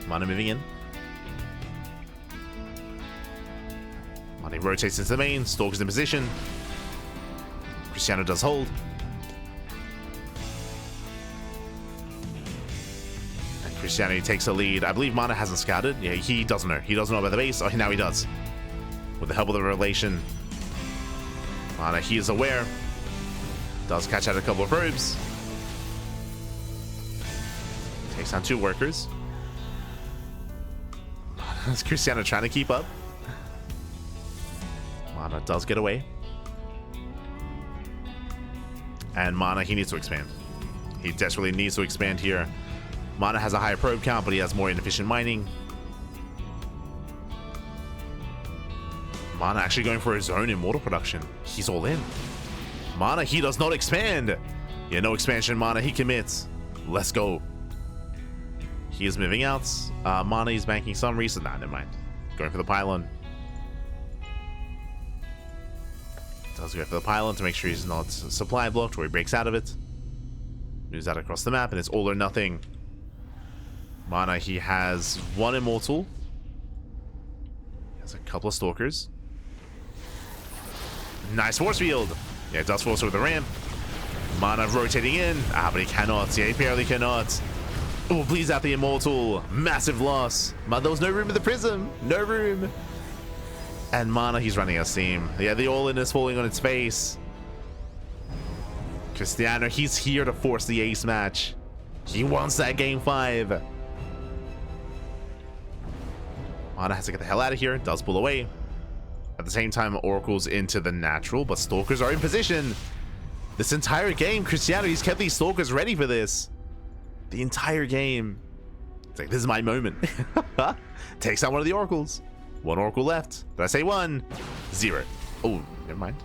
MaNa moving in. MaNa rotates into the main. Stalkers in position. Krystianer does hold. And Krystianer takes the lead. I believe MaNa hasn't scouted. Yeah, he doesn't know. He doesn't know about the base. Oh, now he does. With the help of the revelation. MaNa, he is aware. Does catch out a couple of probes. Takes down 2 workers. Is Krystianer trying to keep up? MaNa does get away. And MaNa, he needs to expand. He desperately needs to expand here. MaNa has a higher probe count, but he has more inefficient mining. MaNa actually going for his own Immortal production. He's all in. MaNa, he does not expand. Yeah, no expansion. MaNa, he commits. Let's go. He is moving out. MaNa is banking some reason. Nah, never mind. Going for the pylon. Does go for the pylon to make sure he's not supply blocked or he breaks out of it. Moves out across the map and it's all or nothing. MaNa, he has 1 Immortal. There's a couple of Stalkers. Nice force field. Yeah, it does force over the ramp. MaNa rotating in. Ah, but he cannot. Yeah, he apparently cannot. Oh, please out the Immortal. Massive loss. But there was no room in the Prism. No room. And MaNa, he's running out of steam. Yeah, the all-in is falling on its face. Krystianer, he's here to force the ace match. He wants that game 5. MaNa has to get the hell out of here. Does pull away. At the same time, Oracle's into the natural, but Stalkers are in position. This entire game, Krystianer, he's kept these Stalkers ready for this. The entire game. It's like, this is my moment. Takes out one of the Oracles. 1 Oracle left. Did I say 1? 0. Oh, never mind.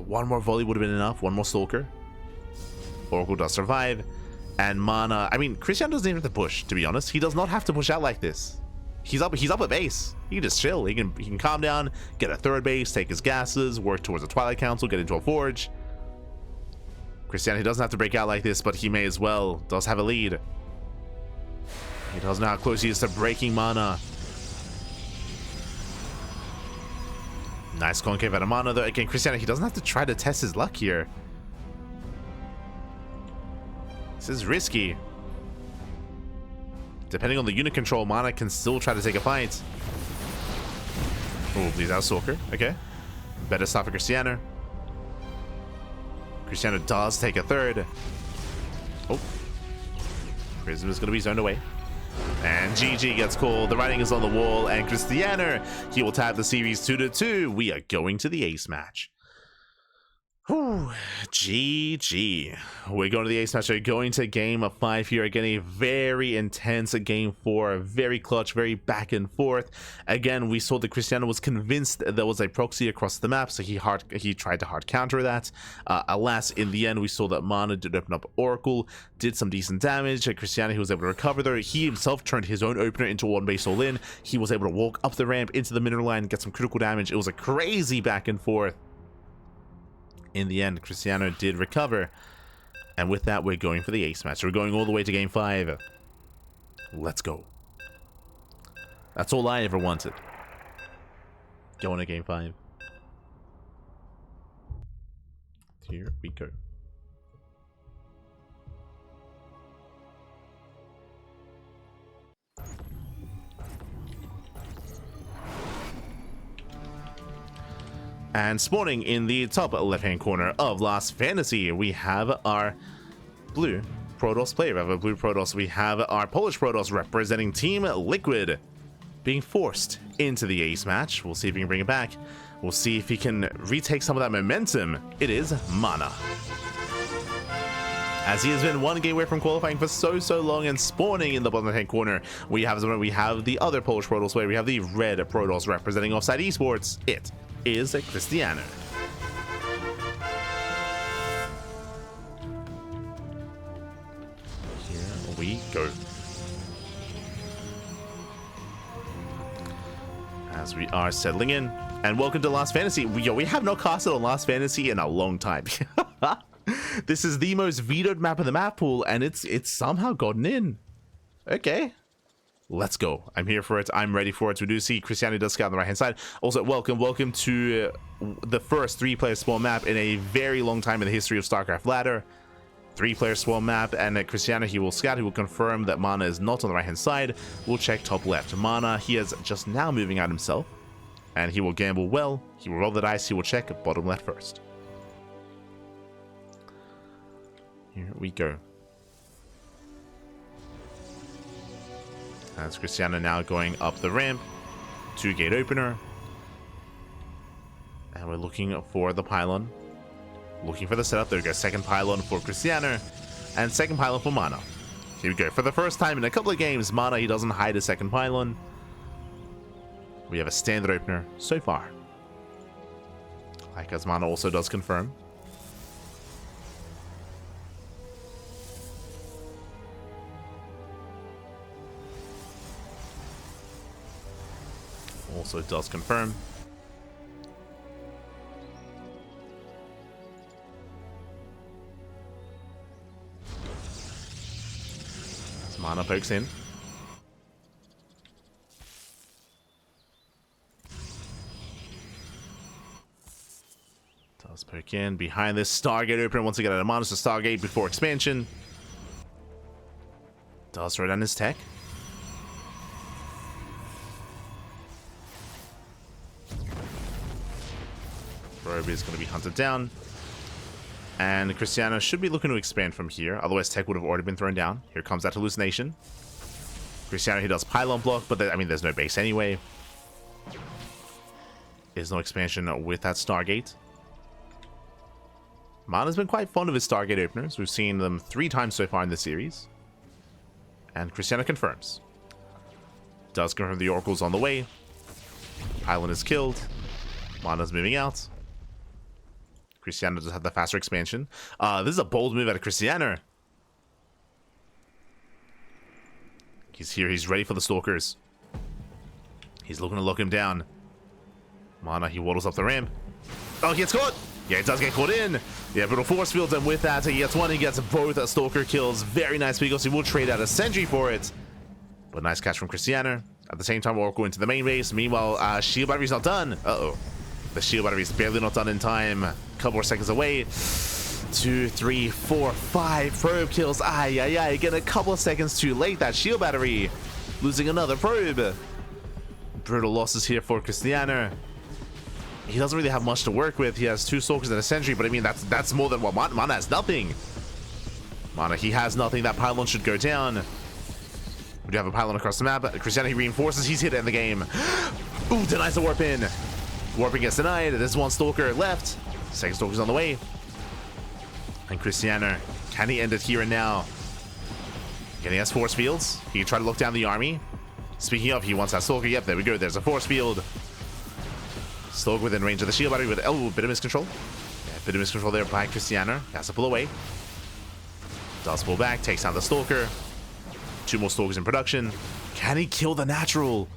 One more volley would have been enough. 1 more Stalker. Oracle does survive. And MaNa, I mean, Krystianer doesn't even have to push, to be honest. He does not have to push out like this. He's up at base. He can just chill. He can calm down, get a 3rd base, take his gases, work towards a Twilight Council, get into a forge. Krystianer, he doesn't have to break out like this, but he may as well. Does have a lead. He doesn't know how close he is to breaking MaNa. Nice concave out of MaNa, though. Again, Krystianer, he doesn't have to try to test his luck here. This is risky. Depending on the unit control, MaNa can still try to take a fight. Oh, please out Stalker. Okay. Better stop for Krystianer. Krystianer does take a 3rd. Oh. Prism is going to be zoned away. And GG gets called. The writing is on the wall. And Krystianer, he will tap the series 2-2. We are going to the ace match. Whew, GG. We're going to the ace match. We're going to game 5 here. Again, a very intense game 4. Very clutch, very back and forth. Again, we saw that Krystianer was convinced there was a proxy across the map, so he tried to hard counter that. Alas, in the end, we saw that MaNa did open up Oracle, did some decent damage. Krystianer, he was able to recover there. He himself turned his own opener into 1 base all in. He was able to walk up the ramp into the mineral line, get some critical damage. It was a crazy back and forth. In the end, Krystianer did recover. And with that, we're going for the ace match. We're going all the way to game 5. Let's go. That's all I ever wanted. Going to game 5. Here we go. And spawning in the top left-hand corner of Last Fantasy, we have our blue Protoss player. We have a blue Protoss. We have our Polish Protoss representing Team Liquid being forced into the ace match. We'll see if we can bring it back. We'll see if he can retake some of that momentum. It is MaNa. As he has been 1 game away from qualifying for so long, and spawning in the bottom left-hand corner, we have the other Polish Protoss player. We have the red Protoss representing Offside Esports. It is Krystianer. Here we go. As we are settling in, and welcome to Last Fantasy. We have not casted on Last Fantasy in a long time. This is the most vetoed map of the map pool, and it's somehow gotten in. Okay. Let's go. I'm here for it. I'm ready for it. We do see Krystianer does scout on the right hand side. Also, welcome to the first 3-player spawn map in a very long time in the history of StarCraft Ladder. 3-player spawn map, and Krystianer, he will scout. He will confirm that MaNa is not on the right hand side. We'll check top left. MaNa, he is just now moving out himself, and he will gamble well. He will roll the dice. He will check bottom left first. Here we go. That's Krystianer now going up the ramp. 2-gate opener. And we're looking for the pylon. Looking for the setup. There we go. 2nd pylon for Krystianer. And 2nd pylon for MaNa. Here we go. For the first time in a couple of games, MaNa, he doesn't hide a 2nd pylon. We have a standard opener so far. Like as MaNa also does confirm. Also does confirm. As MaNa pokes in. Does poke in behind this Stargate opener. Once again, at MaNa's to Stargate before expansion. Does throw down his tech. Probe is going to be hunted down. And Krystianer should be looking to expand from here. Otherwise, tech would have already been thrown down. Here comes that hallucination. Krystianer, he does pylon block, but I mean, there's no base anyway. There's no expansion with that Stargate. MaNa's been quite fond of his Stargate openers. We've seen them 3 times so far in the series. And Krystianer confirms. Does confirm the Oracle's on the way. Pylon is killed. MaNa's moving out. Krystianer does have the faster expansion. This is a bold move out of Krystianer. He's here. He's ready for the Stalkers. He's looking to lock him down. MaNa, he waddles up the ramp. Oh, he gets caught! Yeah, he does get caught in. Yeah, brutal force fields, and with that, he gets one. He gets both Stalker kills. Very nice because he will trade out a sentry for it. But nice catch from Krystianer. At the same time, Oracle into the main base. Meanwhile, shield battery's not done. Uh-oh. The shield battery's barely not done in time. Couple more seconds away. 2, 3, 4, 5 probe kills. Ay, ay, ay. Again, a couple of seconds too late. That shield battery losing another probe. Brutal losses here for Krystianer. He doesn't really have much to work with. He has 2 Stalkers and a sentry, but I mean, that's more than what MaNa has. Nothing. MaNa, he has nothing. That pylon should go down. We do have a pylon across the map. Krystianer, he reinforces. He's here to end the game. Ooh, denies the warp in. Warping gets denied. There's 1 Stalker left. Second Stalker's on the way. And Krystianer, can he end it here and now? Getting us force fields. He can try to look down the army. Speaking of, he wants that Stalker. Yep, there we go. There's a force field. Stalker within range of the shield battery with bit of miscontrol. Yeah, bit of miscontrol there by Krystianer. Has to pull away. Does pull back, takes down the Stalker. 2 more Stalkers in production. Can he kill the natural?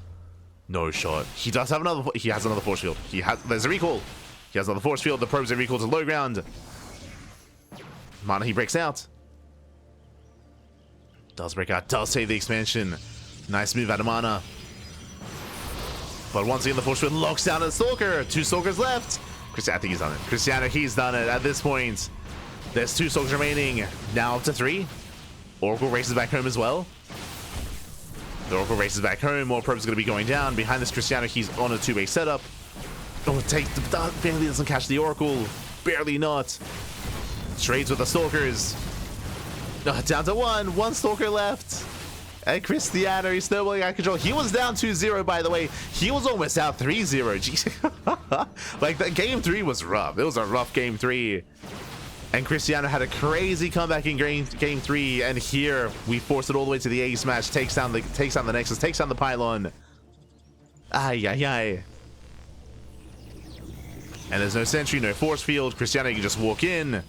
No shot. He does have another. He has another force field. There's a recall. He has another force field. The probe's a recall to low ground. MaNa, he breaks out. Does break out. Does save the expansion. Nice move out of MaNa. But once again, the force field locks down the Stalker. 2 Stalkers left. I think he's done it. Krystianer, he's done it at this point. There's 2 Stalkers remaining. Now up to 3. Oracle races back home as well. The Oracle races back home. More probes are going to be going down. Behind this Krystianer, he's on a 2-base setup. Oh, barely doesn't catch the Oracle. Barely not. Trades with the Stalkers. Down to 1. 1 Stalker left. And Krystianer, he's snowballing out of control. He was down 2-0, by the way. He was almost out 3-0. Jeez. Like, that game 3 was rough. It was a rough game 3. And Krystianer had a crazy comeback in game 3. And here, we force it all the way to the ace match. Takes down the Nexus. Takes down the pylon. Ay, ay, ay. And there's no sentry, no force field. Krystianer, you can just walk in. You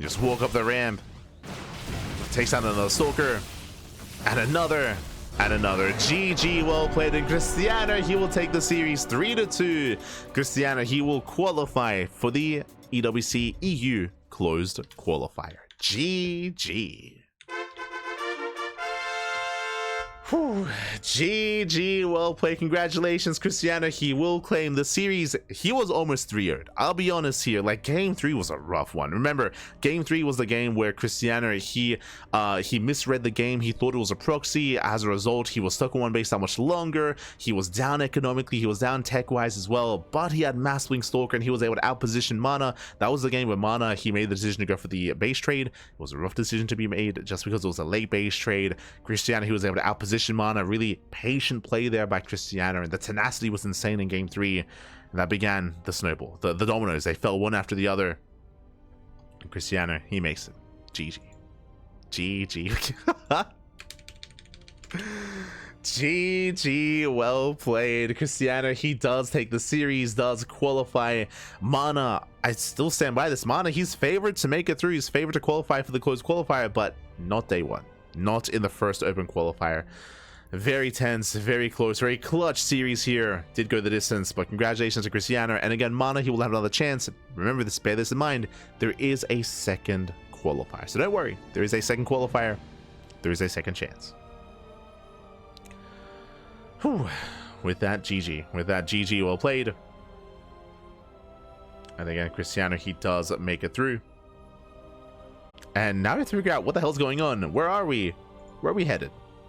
just walk up the ramp. Takes down another Stalker. And another. And another. GG, well played. And Krystianer, he will take the series 3-2. Krystianer, he will qualify for the EWC EU closed qualifier. GG. Whew. GG, well played. Congratulations, Krystianer. He will claim the series. He was almost 3-0'd. I'll be honest here. Like, game 3 was a rough one. Remember, game 3 was the game where Krystianer, he misread the game. He thought it was a proxy. As a result, he was stuck on 1 base that much longer. He was down economically. He was down tech-wise as well. But he had Mass Wing Stalker, and he was able to outposition MaNa. That was the game where MaNa, he made the decision to go for the base trade. It was a rough decision to be made just because it was a late base trade. Krystianer, he was able to outposition MaNa. Really patient play there by Krystianer, and the tenacity was insane in game 3, and that began the snowball. The dominoes, they fell one after the other, and Krystianer, he makes it. GG. GG, well played. Krystianer, he does take the series, does qualify. MaNa, I still stand by this. MaNa, he's favored to make it through. He's favored to qualify for the closed qualifier, but not day 1. Not in the first open qualifier. Very tense, very close, very clutch series here. Did go the distance, but congratulations to Krystianer. And again, MaNa, he will have another chance. Remember this, bear this in mind. There is a second qualifier. So don't worry. There is a second qualifier. There is a second chance. Whew. With that, GG. With that, GG, well played. And again, Krystianer, he does make it through. And now we have to figure out what the hell's going on. Where are we? Where are we headed?